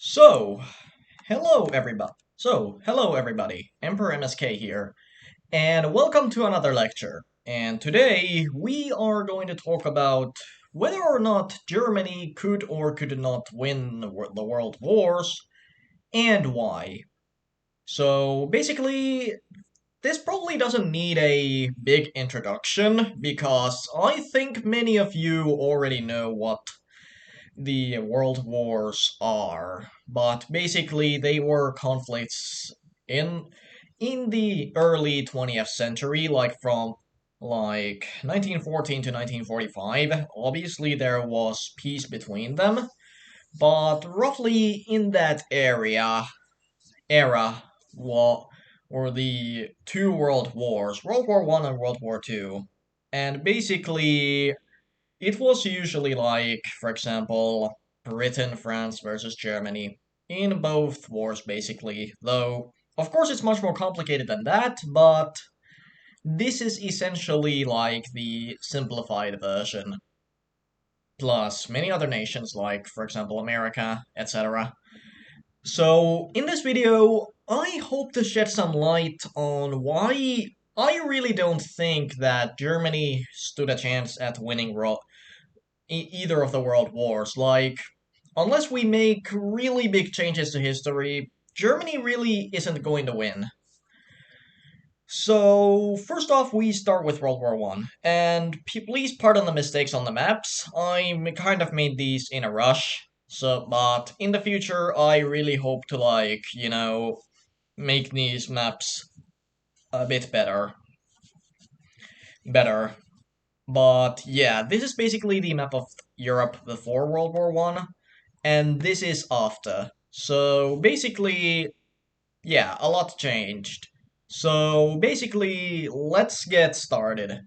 So, hello everybody. Emperor MSK here, and welcome to another lecture. And today we are going to talk about whether or not Germany could or could not win the world wars and why. So, basically, this probably doesn't need a big introduction because I think many of you already know what the world wars are, but basically they were conflicts in in the early 20th century, like from 1914 to 1945. Obviously there was peace between them, but roughly in that era wa- were the two world wars, World War One and World War Two. And basically it was usually like, for example, Britain, France versus Germany in both wars, basically. Though, of course, it's much more complicated than that, but this is essentially like the simplified version. Plus, many other nations, like, for example, America, etc. So, in this video, I hope to shed some light on why I really don't think that Germany stood a chance at winning either of the world wars. Like, unless we make really big changes to history, Germany really isn't going to win. So, first off, we start with World War One, and please pardon the mistakes on the maps. I kind of made these in a rush. So, but in the future, I really hope to make these maps a bit better. But yeah, this is basically the map of Europe before World War One, and this is after. So basically, yeah, a lot changed. So basically, let's get started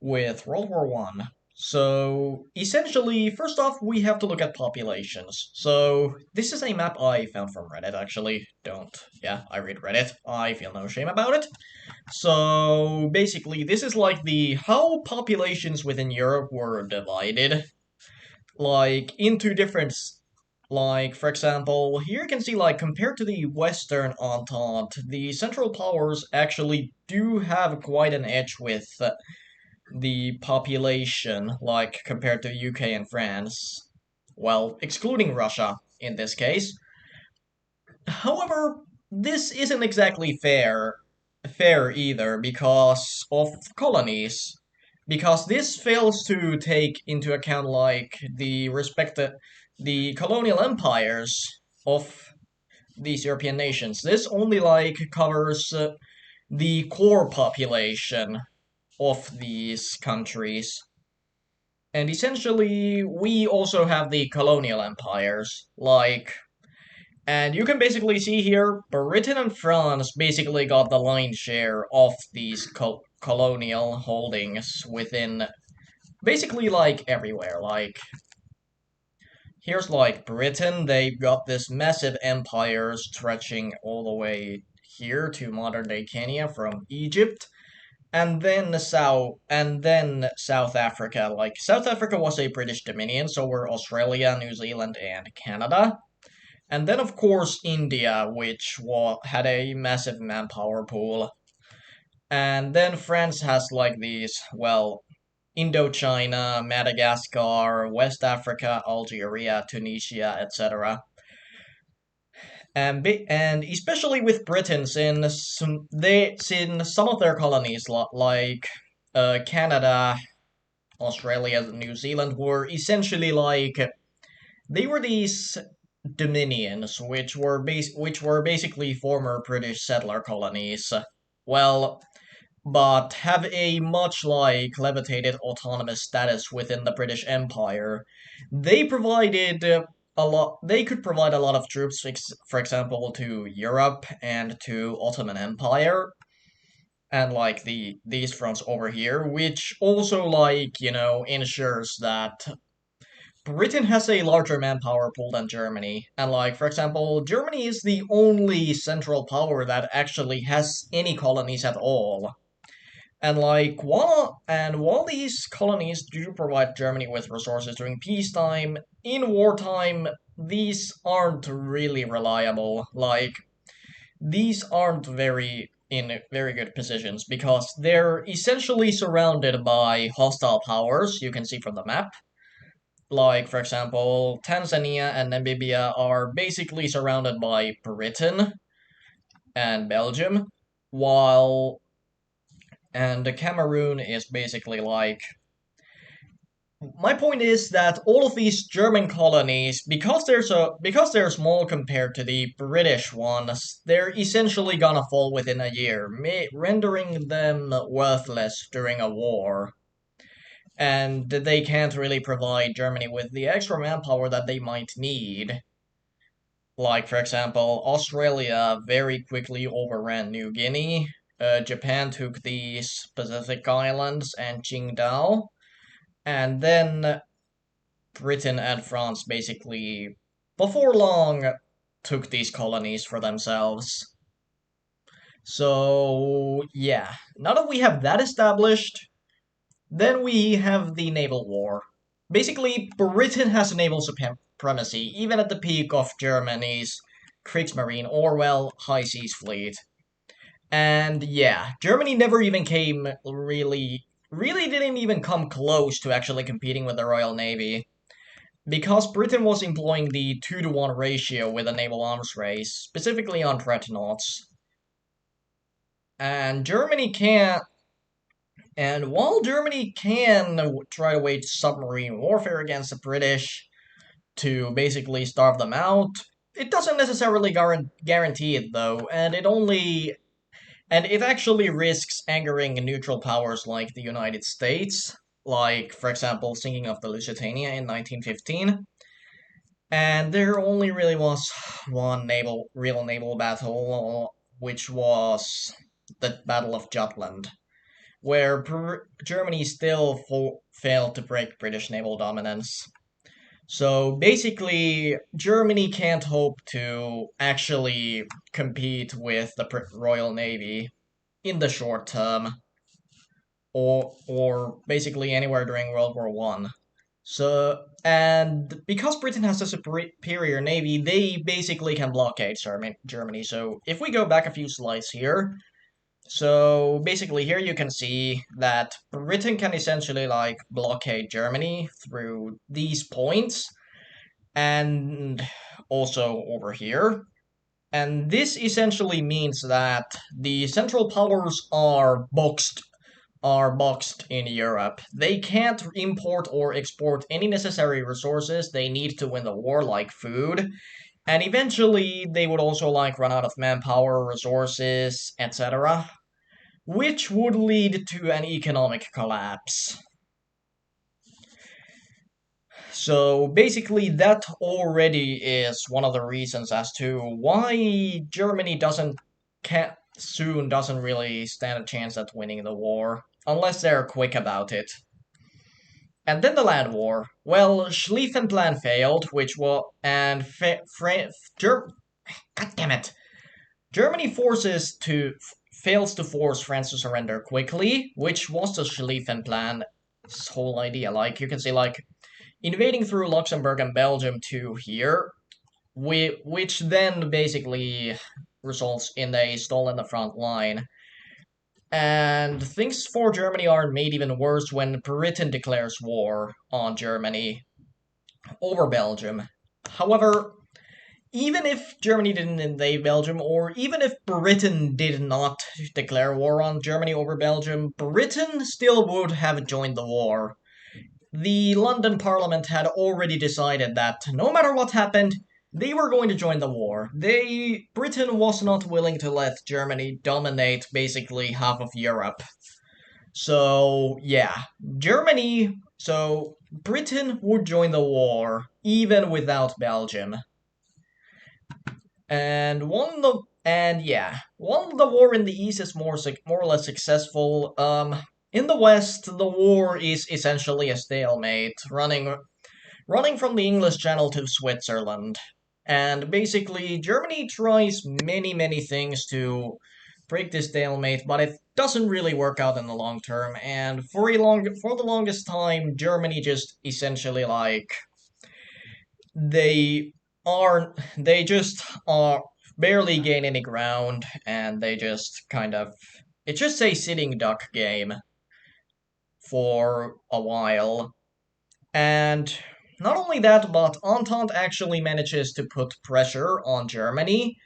with World War One. So essentially, first off, we have to look at populations. So this is a map I found from Reddit, actually. Yeah, I read Reddit. I feel no shame about it. So basically, this is like the how populations within Europe were divided, like into like, for example, here you can see, like, compared to the Western Entente, the Central Powers actually do have quite an edge with the population, like, compared to UK and France. Well, excluding Russia in this case. However, this isn't exactly fair either because of colonies. Because this fails to take into account like the colonial empires of these European nations. This only like covers the core population of these countries. And essentially, we also have the colonial empires, like, and you can basically see here, Britain and France basically got the lion's share of these colonial holdings within basically like everywhere. Like, here's like Britain, they've got this massive empire stretching all the way here to modern day Kenya from Egypt. And then South Africa. Like, South Africa was a British Dominion, so were Australia, New Zealand, and Canada. And then, of course, India, which had a massive manpower pool. And then France has like these, well, Indochina, Madagascar, West Africa, Algeria, Tunisia, etc. And especially with Britain, since some of their colonies, like Canada, Australia, New Zealand, were essentially like they were these dominions, which were basically former British settler colonies. Well, but have a much like levitated autonomous status within the British Empire. They provided a lot. They could provide a lot of troops, for example, to Europe and to Ottoman Empire, and like these fronts over here, which also like ensures that Britain has a larger manpower pool than Germany. And like, for example, Germany is the only central power that actually has any colonies at all. While these colonies do provide Germany with resources during peacetime, in wartime these aren't really reliable. Like these aren't very in very good positions because they're essentially surrounded by hostile powers. You can see from the map. Like for example, Tanzania and Namibia are basically surrounded by Britain and Belgium, while and Cameroon is basically like my point is that all of these German colonies, because they're small compared to the British ones, they're essentially gonna fall within a year, rendering them worthless during a war. And they can't really provide Germany with the extra manpower that they might need. Like, for example, Australia very quickly overran New Guinea. Japan took these Pacific Islands and Qingdao. And then Britain and France basically, before long, took these colonies for themselves. So, yeah, now that we have that established, then we have the naval war. Basically, Britain has naval supremacy, even at the peak of Germany's Kriegsmarine or, well, High Seas Fleet. And yeah, Germany never even came really didn't even come close to actually competing with the Royal Navy. Because Britain was employing the 2-to-1 ratio with the naval arms race, specifically on dreadnoughts. And Germany can't. And while Germany can try to wage submarine warfare against the British to basically starve them out, it doesn't necessarily guarantee it though, and it actually risks angering neutral powers like the United States, like for example sinking of the Lusitania in 1915. And there only really was one real naval battle, which was the Battle of Jutland, where Germany still failed to break British naval dominance. So basically, Germany can't hope to actually compete with the Royal Navy in the short term, or basically anywhere during World War One. So, and because Britain has a superior navy, they basically can blockade Germany. So, if we go back a few slides here, so basically here you can see that Britain can essentially like blockade Germany through these points and also over here. And this essentially means that the Central Powers are boxed in Europe. They can't import or export any necessary resources they need to win the war, like food. And eventually, they would also like run out of manpower, resources, etc., which would lead to an economic collapse. So basically, that already is one of the reasons as to why Germany doesn't really stand a chance at winning the war unless they're quick about it. And then the land war. Well, Schlieffen plan failed, which was and God damn it, Germany fails to force France to surrender quickly, which was the Schlieffen plan's whole idea. Like you can see, like invading through Luxembourg and Belgium to here, which then basically results in a stall in the front line. And things for Germany are made even worse when Britain declares war on Germany over Belgium. However, even if Germany didn't invade Belgium, or even if Britain did not declare war on Germany over Belgium, Britain still would have joined the war. The London Parliament had already decided that no matter what happened, they were going to join the war. Britain was not willing to let Germany dominate basically half of Europe. So, yeah, Britain would join the war even without Belgium. And while the war in the east is more or less successful, in the west the war is essentially a stalemate, running from the English Channel to Switzerland. And basically, Germany tries many things to break this stalemate, but it doesn't really work out in the long term. And for the longest time, Germany just essentially like they they just are barely gain any ground, and they just kind of it's just a sitting duck game for a while. And not only that, but Entente actually manages to put pressure on Germany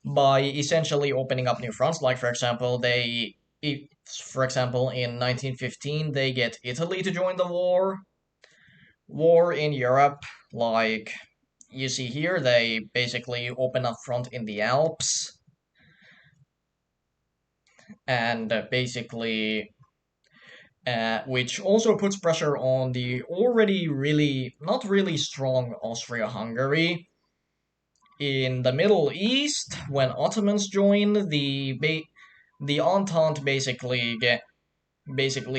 by essentially opening up new fronts. Like, for example, in 1915, they get Italy to join the war in Europe. Like you see here, they basically open up front in the Alps and basically which also puts pressure on the already really not really strong Austria-Hungary. In the Middle East, when Ottomans join, the Entente basically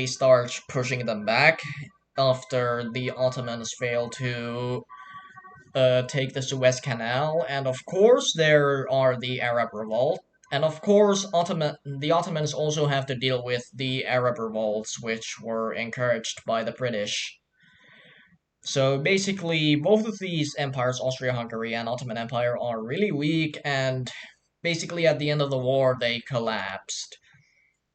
starts pushing them back after the Ottomans fail to take the Suez Canal, and of course there are the Arab Revolt. And of course, the Ottomans also have to deal with the Arab revolts, which were encouraged by the British. So basically, both of these empires, Austria-Hungary and Ottoman Empire, are really weak, and basically at the end of the war, they collapsed.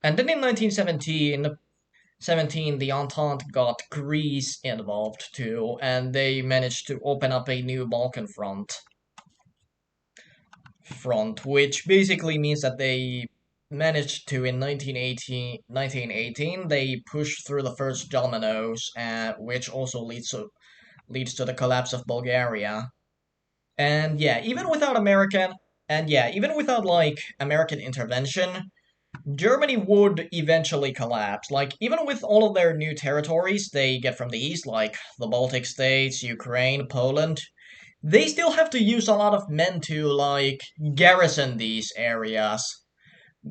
And then in 1917, the Entente got Greece involved too, and they managed to open up a new Balkan front, which basically means that they managed to in 1918 they pushed through the first dominoes, which also leads to the collapse of Bulgaria. And yeah, even without like American intervention, Germany would eventually collapse. Like even with all of their new territories they get from the east, like the Baltic states, Ukraine, Poland, they still have to use a lot of men to like garrison these areas.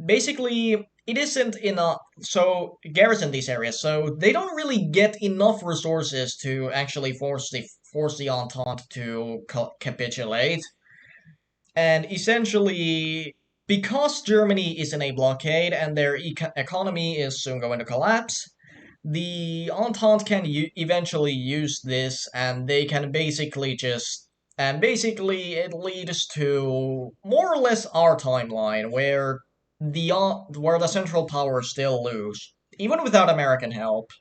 Basically, it isn't enough. So garrison these areas, so they don't really get enough resources to actually force the Entente to capitulate. And essentially, because Germany is in a blockade and their economy is soon going to collapse, the Entente can eventually use this, and they can basically just and basically it leads to more or less our timeline where the Central Powers still lose, even without American help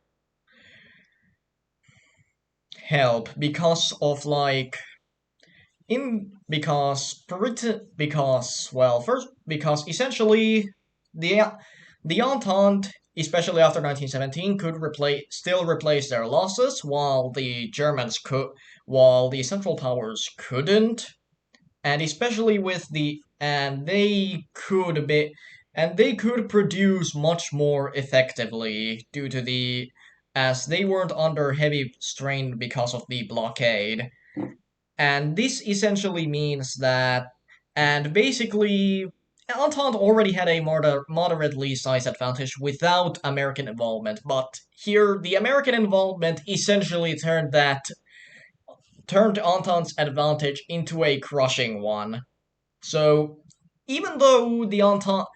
because of like in because well first because essentially the the Entente, especially after 1917, could replace their losses, while the Central Powers couldn't. And especially with the and they could produce much more effectively due to the as they weren't under heavy strain because of the blockade. And this essentially means that, and basically, Entente already had a moderately sized advantage without American involvement, but here the American involvement essentially turned Entente's advantage into a crushing one. So even though the Entente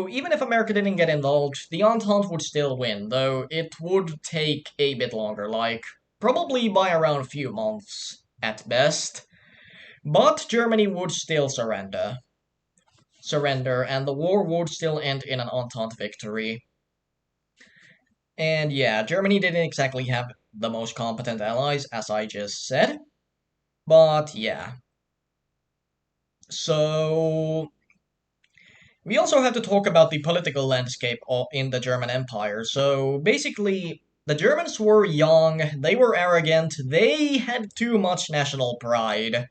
even if America didn't get involved, the Entente would still win, though it would take a bit longer, like probably by around a few months at best. But Germany would still surrender, and the war would still end in an Entente victory. And yeah, Germany didn't exactly have the most competent allies, as I just said. But yeah. So we also have to talk about the political landscape in the German Empire. So basically, the Germans were young, they were arrogant, they had too much national pride.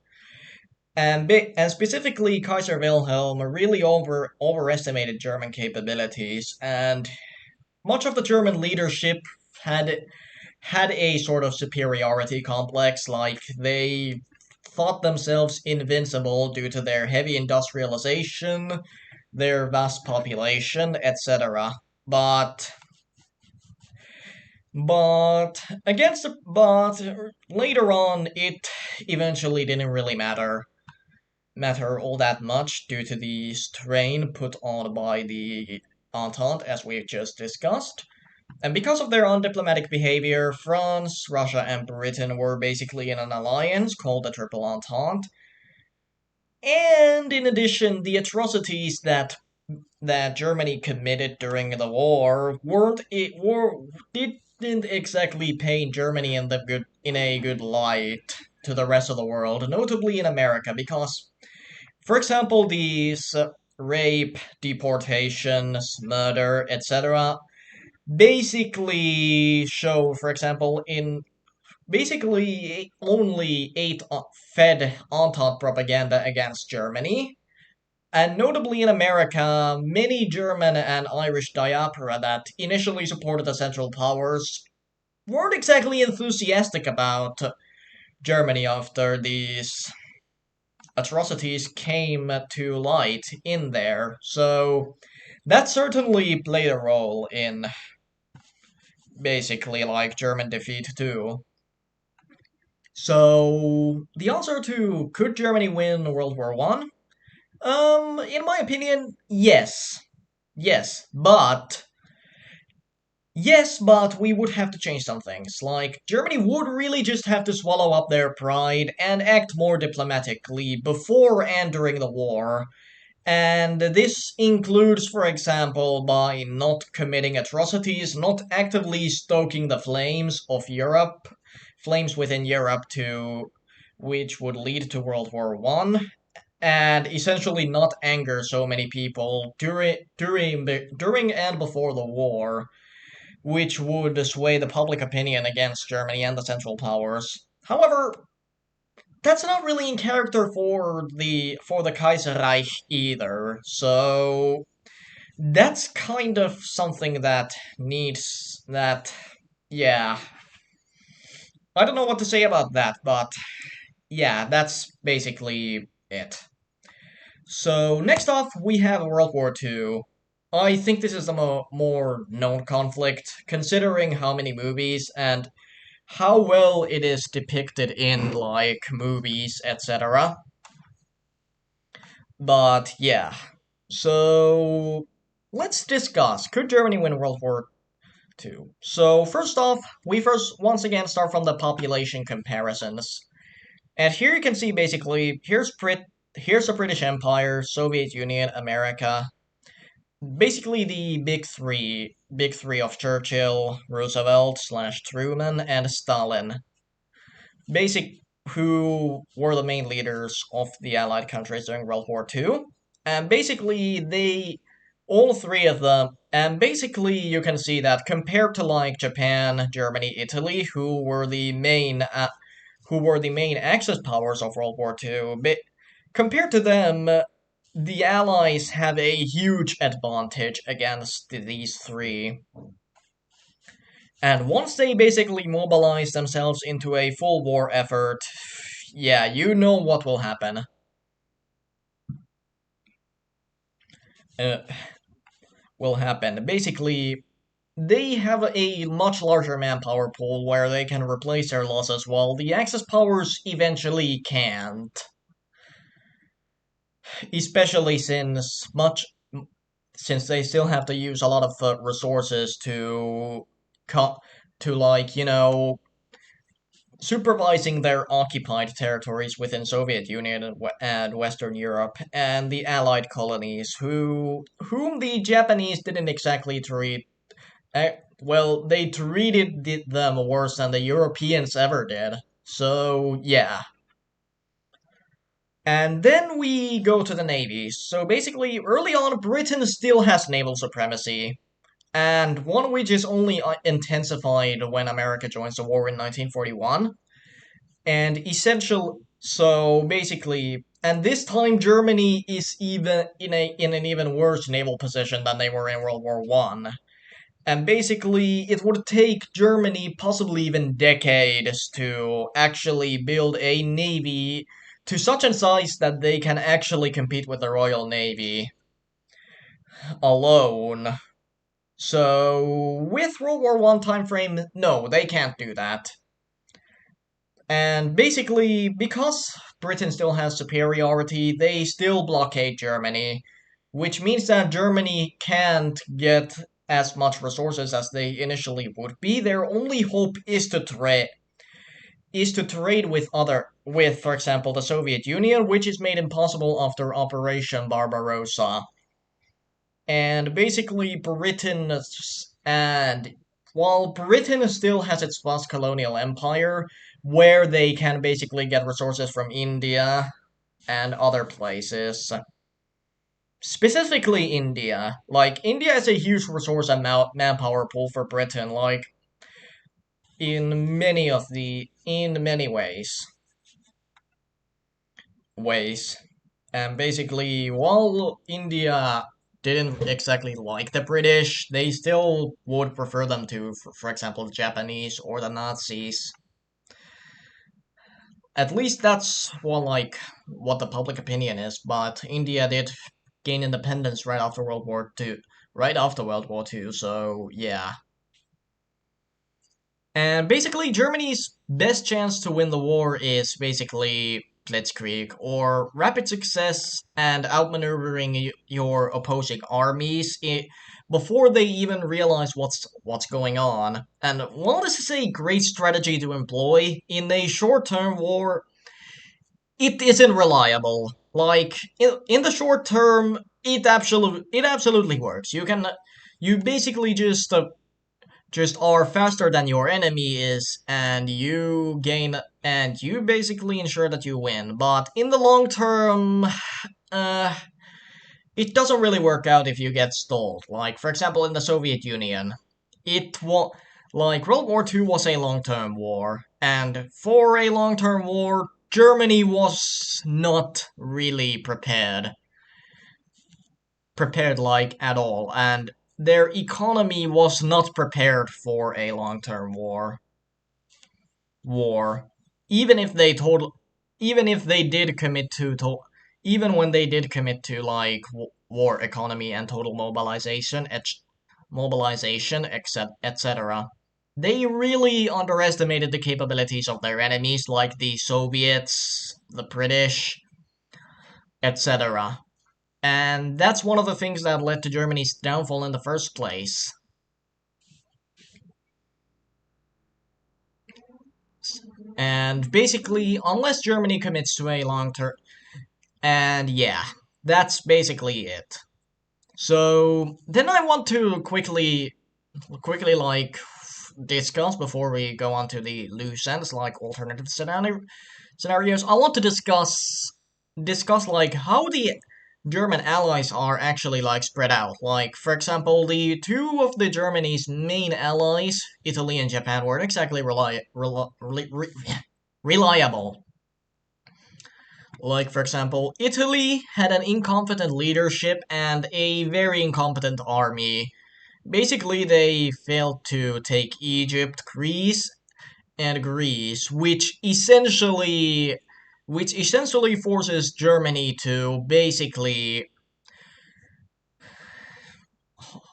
And specifically, Kaiser Wilhelm really overestimated German capabilities, and much of the German leadership had had a sort of superiority complex, like they thought themselves invincible due to their heavy industrialization, their vast population, etc. But but later on, it eventually didn't really matter matter all that much due to the strain put on by the Entente, as we just discussed. And because of their undiplomatic behavior, France, Russia, and Britain were basically in an alliance called the Triple Entente. And in addition, the atrocities that Germany committed during the war weren't it were didn't exactly paint Germany in a good light to the rest of the world, notably in America, because, for example, these rape, deportations, murder, etc., basically show, for example, in basically only eight fed Entente propaganda against Germany. And notably in America, many German and Irish diaspora that initially supported the Central Powers weren't exactly enthusiastic about Germany after these atrocities came to light in there. So that certainly played a role in basically like German defeat too. So the answer to could Germany win World War One? In my opinion, yes. Yes, but we would have to change some things. Like, Germany would really just have to swallow up their pride and act more diplomatically before and during the war. And this includes, for example, by not committing atrocities, not actively stoking the flames of Europe, flames within Europe to which would lead to World War One, and essentially not anger so many people during and before the war, which would sway the public opinion against Germany and the Central Powers. However, that's not really in character for the Kaiserreich either. So that's kind of something that needs that. Yeah, I don't know what to say about that, but yeah, that's basically it. So next off, we have World War II. I think this is the more known conflict, considering how many movies and how well it is depicted in like movies, etc. But yeah, so let's discuss. Could Germany win World War II? So first off, we first once again start from the population comparisons. And here you can see basically here's the British Empire, Soviet Union, America. Basically the big three of Churchill, Roosevelt slash Truman, and Stalin. Basic who were the main leaders of the Allied countries during World War II. And basically they all three of them and basically you can see that compared to like Japan, Germany, Italy, who were the main Axis powers of World War II, but compared to them, the Allies have a huge advantage against these three. And once they basically mobilize themselves into a full war effort, yeah, you know what will happen. Uh, will happen. Basically, they have a much larger manpower pool where they can replace their losses, while the Axis powers eventually can't. Especially since they still have to use a lot of resources to like supervising their occupied territories within Soviet Union and Western Europe and the Allied colonies, whom the Japanese didn't exactly treat. Well, they treated them worse than the Europeans ever did. So yeah. And then we go to the Navy. So basically, early on, Britain still has naval supremacy, and one which is only intensified when America joins the war in 1941. And so basically, and this time Germany is even in an even worse naval position than they were in World War One. And basically, it would take Germany possibly even decades to actually build a navy to such a size that they can actually compete with the Royal Navy alone. So, with World War One time frame, no, they can't do that. And basically, because Britain still has superiority, they still blockade Germany, which means that Germany can't get as much resources as they initially would be. Their only hope is to trade with, for example, the Soviet Union, which is made impossible after Operation Barbarossa. And basically and while Britain still has its vast colonial empire, where they can basically get resources from India and other places, specifically India. Like, India is a huge resource and manpower pool for Britain, like, in many ways. And basically, while India didn't exactly like the British, they still would prefer them to, for example, the Japanese or the Nazis. At least that's what the public opinion is. But India did gain independence right after World War Two. So yeah. And basically, Germany's best chance to win the war is basically Blitz Creek, or rapid success and outmaneuvering your opposing armies before they even realize what's going on. And while this is a great strategy to employ in a short-term war, it isn't reliable. Like, in the short term, it absolutely works. You basically just are faster than your enemy is, and you basically ensure that you win. But in the long term, uh, it doesn't really work out if you get stalled. Like, for example, in the Soviet Union, it was like World War II was a long-term war, and for a long-term war, Germany was not really prepared like at all, and their economy was not prepared for a long-term war. Even if they total even if they did commit even when they did commit to like war economy and total mobilization, etc. They really underestimated the capabilities of their enemies, like the Soviets, the British, etc. And that's one of the things that led to Germany's downfall in the first place. And basically, unless Germany commits to a long term. And yeah, that's basically it. So then I want to quickly like discuss before we go on to the loose ends, like alternative scenarios. I want to discuss like how the German allies are actually like spread out. Like, for example, the two of the Germany's main allies, Italy and Japan, weren't exactly reliable. Like, for example, Italy had an incompetent leadership and a very incompetent army. Basically, they failed to take Egypt, Greece, which essentially forces Germany to basically,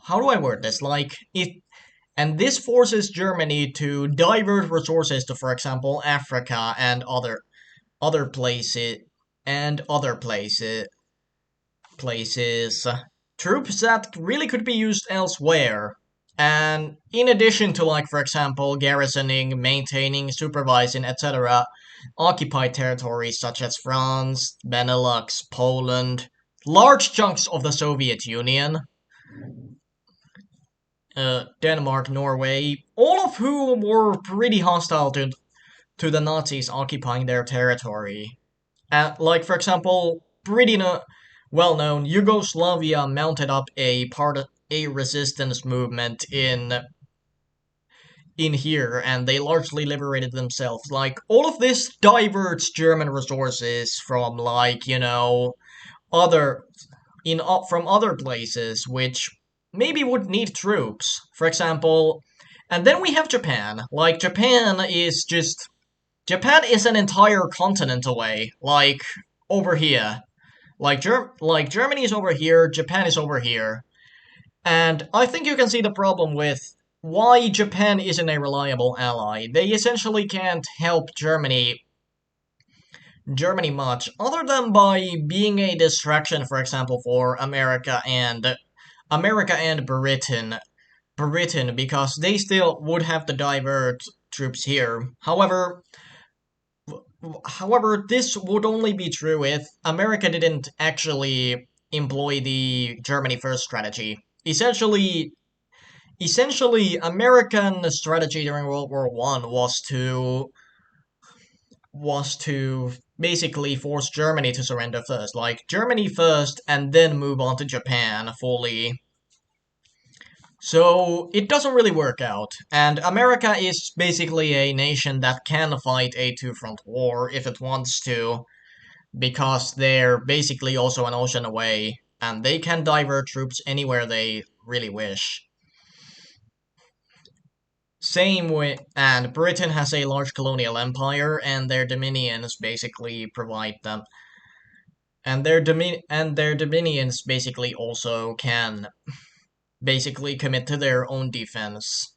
how do I word this? Like, and this forces Germany to divert resources to, for example, Africa and other places and other places, troops that really could be used elsewhere. And in addition to, like, for example, garrisoning, maintaining, supervising, etc., occupied territories such as France, Benelux, Poland, large chunks of the Soviet Union, Denmark, Norway, all of whom were pretty hostile to the Nazis occupying their territory. Like, for example, pretty well known, Yugoslavia mounted up a resistance movement in here, and they largely liberated themselves. Like, all of this diverts German resources from, like, other from other places, which maybe would need troops. For example, and then we have Japan. Like, Japan is an entire continent away. Like, over here. Like Germany is over here, Japan is over here. And I think you can see the problem with why Japan isn't a reliable ally. They essentially can't help Germany Germany much, other than by being a distraction, for example, for America and Britain, because they still would have to divert troops here. However, this would only be true if America didn't actually employ the Germany first strategy. Essentially, American strategy during World War One was to basically force Germany to surrender first, like Germany first, and then move on to Japan fully. So it doesn't really work out, and America is basically a nation that can fight a two-front war if it wants to, because they're basically also an ocean away, and they can divert troops anywhere they really wish. Same with, and Britain has a large colonial empire, and their dominions basically provide them, and their dominions basically also can basically commit to their own defense.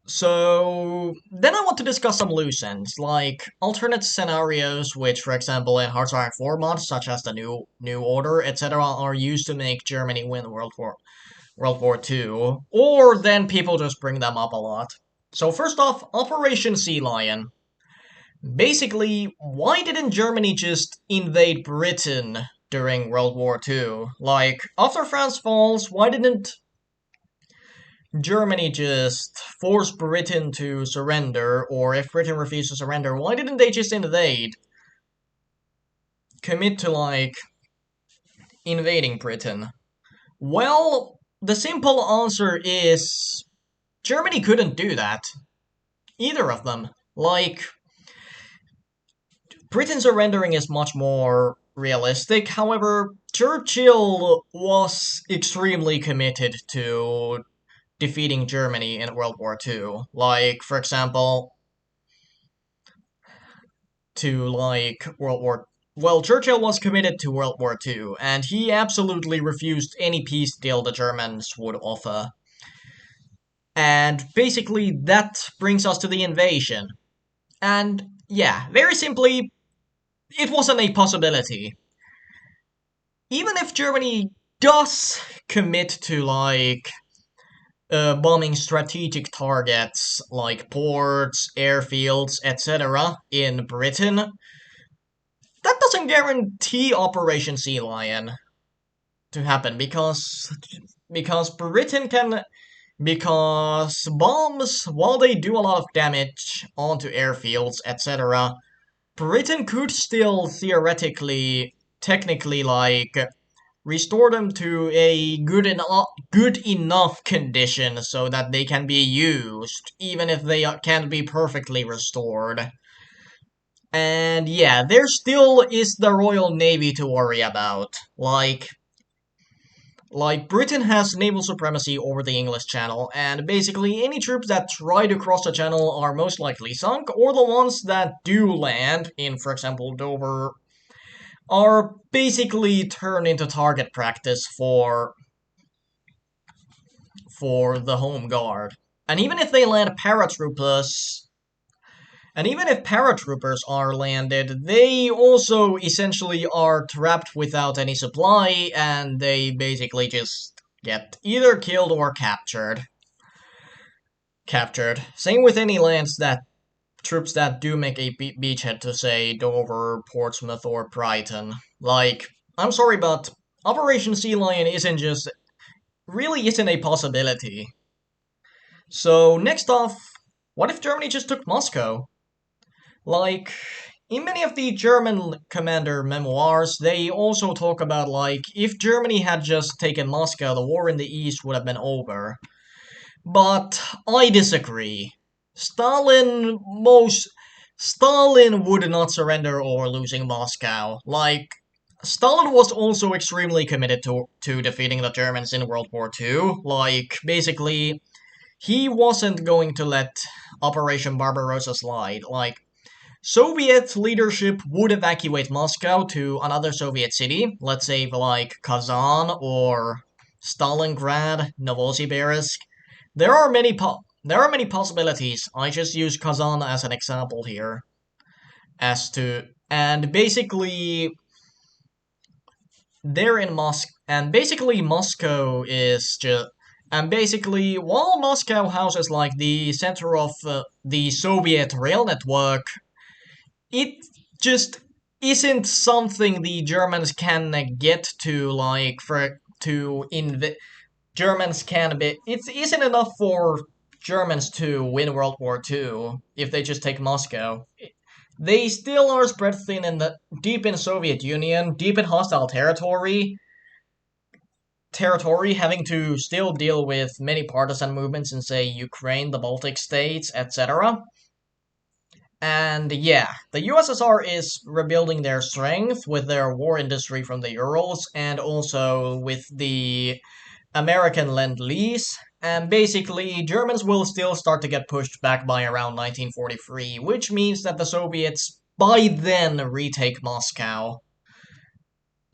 So then I want to discuss some loose ends, like alternate scenarios, which, for example, in Hearts of Iron 4 mods, such as the New Order, etc., are used to make Germany win World War II, or then people just bring them up a lot. So first off, Operation Sea Lion. Basically, why didn't Germany just invade Britain during World War II? Like, after France falls, why didn't Germany just force Britain to surrender? Or if Britain refused to surrender, why didn't they just invade? Commit to, like, invading Britain? Well, the simple answer is Germany couldn't do that. Either of them. Like, Britain surrendering is much more realistic. However, Churchill was extremely committed to defeating Germany in World War II. Like, for example, to like World War. Well, Churchill was committed to World War II, and he absolutely refused any peace deal the Germans would offer. And basically, that brings us to the invasion. And yeah, very simply, it wasn't a possibility. Even if Germany does commit to like bombing strategic targets like ports, airfields, etc. in Britain, that doesn't guarantee Operation Sea Lion to happen because Britain can because bombs, while they do a lot of damage onto airfields, etc., Britain could still theoretically, technically, like restore them to a good enough condition so that they can be used, even if they can't be perfectly restored. And yeah, there still is the Royal Navy to worry about. Like Britain has naval supremacy over the English Channel, and basically any troops that try to cross the channel are most likely sunk, or the ones that do land in, for example, Dover, are basically turned into target practice for the home guard. And even if they land paratroopers, and even if paratroopers are landed, they also essentially are trapped without any supply, and they basically just get either killed or captured. Same with any lands that troops that do make a beachhead to, say, Dover, Portsmouth, or Brighton. Like, I'm sorry, but Operation Sea Lion really isn't a possibility. So next off, what if Germany just took Moscow? Like, in many of the German commander memoirs, they also talk about, like, if Germany had just taken Moscow, the war in the East would have been over. But I disagree. Stalin would not surrender over losing Moscow. Like, Stalin was also extremely committed to defeating the Germans in World War II. Like, basically, he wasn't going to let Operation Barbarossa slide. Like, Soviet leadership would evacuate Moscow to another Soviet city, let's say like Kazan or Stalingrad, Novosibirsk. There are many possibilities. I just use Kazan as an example here, as to And basically, they're in Moscow, and basically Moscow is just, and basically while Moscow houses like the center of the Soviet rail network, it just isn't something the Germans can get to like for to inv Germans can be. It isn't enough for Germans to win World War II if they just take Moscow. They still are spread thin in the deep in Soviet Union, deep in hostile territory, having to still deal with many partisan movements in, say, Ukraine, the Baltic states, etc. And yeah, the USSR is rebuilding their strength with their war industry from the Urals and also with the American Lend-Lease. And basically, Germans will still start to get pushed back by around 1943, which means that the Soviets by then retake Moscow.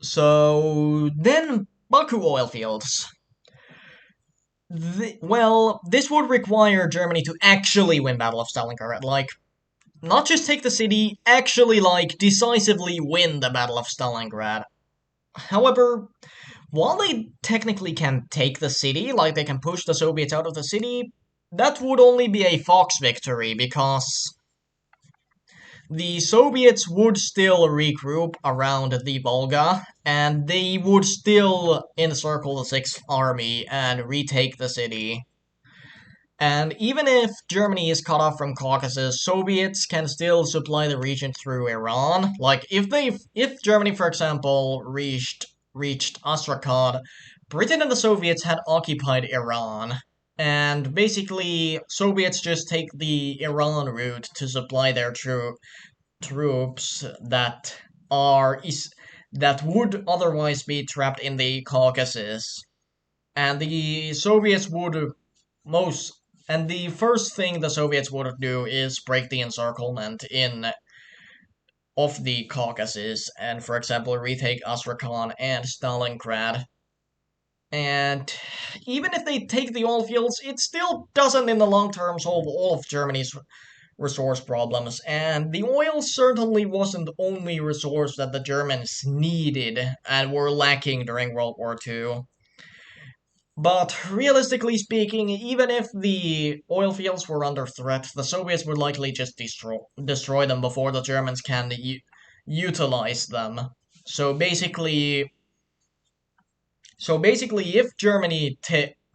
So then Baku oil fields. Well, this would require Germany to actually win Battle of Stalingrad. Like, not just take the city, actually, like, decisively win the Battle of Stalingrad. However, while they technically can take the city, like, they can push the Soviets out of the city, that would only be a Fox victory, because the Soviets would still regroup around the Volga, and they would still encircle the Sixth Army and retake the city. And even if Germany is cut off from Caucasus, Soviets can still supply the region through Iran. Like if Germany, for example, reached Astrakhan, Britain and the Soviets had occupied Iran. And basically, Soviets just take the Iran route to supply their troops that would otherwise be trapped in the Caucasus. And the Soviets would most and the first thing the Soviets would do is break the encirclement in of the Caucasus and, for example, retake Astrakhan and Stalingrad. And even if they take the oil fields, it still doesn't in the long term solve all of Germany's resource problems. And the oil certainly wasn't the only resource that the Germans needed and were lacking during World War II. But realistically speaking, even if the oil fields were under threat, the Soviets would likely just destroy them before the Germans can utilize them. So basically, if Germany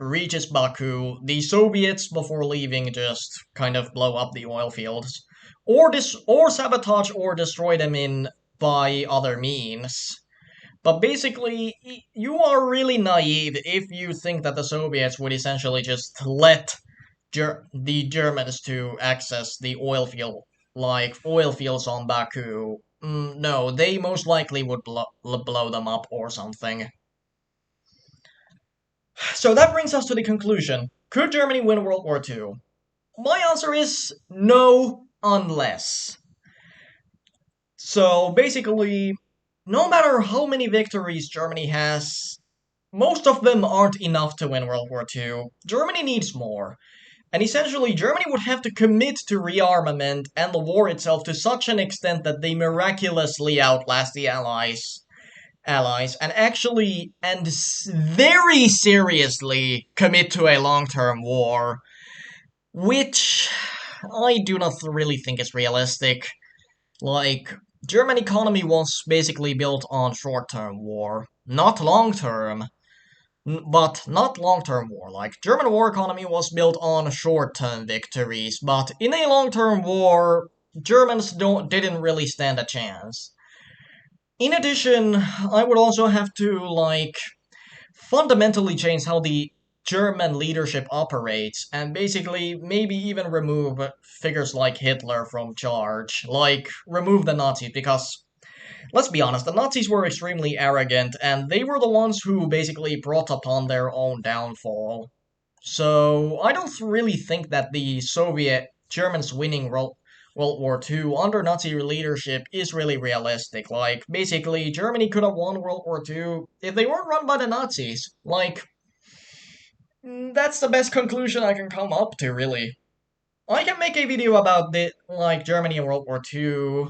reaches Baku, the Soviets before leaving just kind of blow up the oil fields, or sabotage or destroy them in by other means. But basically, you are really naive if you think that the Soviets would essentially just let the Germans to access the oil fields on Baku. No, they most likely would blow them up or something. So that brings us to the conclusion. Could Germany win World War II? My answer is no, unless. So basically, no matter how many victories Germany has, most of them aren't enough to win World War II. Germany needs more. And essentially, Germany would have to commit to rearmament and the war itself to such an extent that they miraculously outlast the Allies, and actually, and very seriously commit to a long-term war, which I do not really think is realistic. Like, German economy was basically built on short-term war, not long-term. But not long-term war. Like, German war economy was built on short-term victories, but in a long-term war, Germans didn't really stand a chance. In addition, I would also have to, like, fundamentally change how the German leadership operates, and basically maybe even remove figures like Hitler from charge. Like, remove the Nazis, because let's be honest, the Nazis were extremely arrogant, and they were the ones who basically brought upon their own downfall. So I don't really think that the Soviet Germans winning World War II under Nazi leadership is really realistic. Like, basically, Germany could have won World War II if they weren't run by the Nazis. Like, that's the best conclusion I can come up to, really. I can make a video about the, like, Germany and World War II,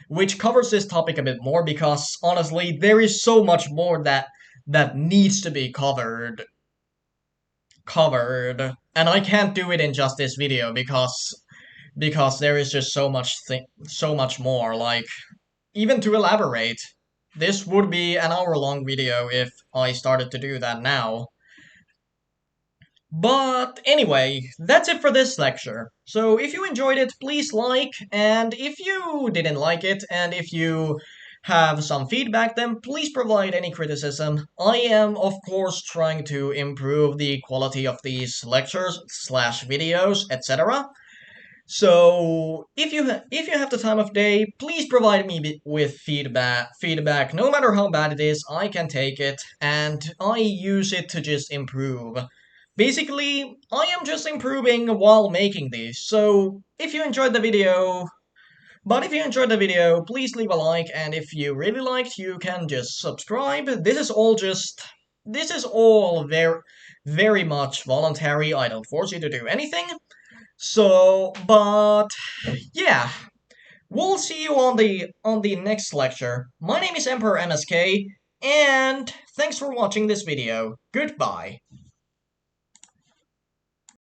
which covers this topic a bit more because honestly, there is so much more that needs to be covered, and I can't do it in just this video because there is just so much more. Like even to elaborate, this would be an hour long video if I started to do that now. But anyway, that's it for this lecture. So if you enjoyed it, please like, and if you didn't like it, and if you have some feedback, then please provide any criticism. I am, of course, trying to improve the quality of these lectures slash videos, etc. So if you have the time of day, please provide me with feedback. Feedback, no matter how bad it is, I can take it, and I use it to just improve. Basically, I am just improving while making these. So if you enjoyed the video, please leave a like, and if you really liked, you can just subscribe. This is all very much voluntary. I don't force you to do anything. So, but yeah, we'll see you on the next lecture. My name is Emperor MSK, and thanks for watching this video. Goodbye.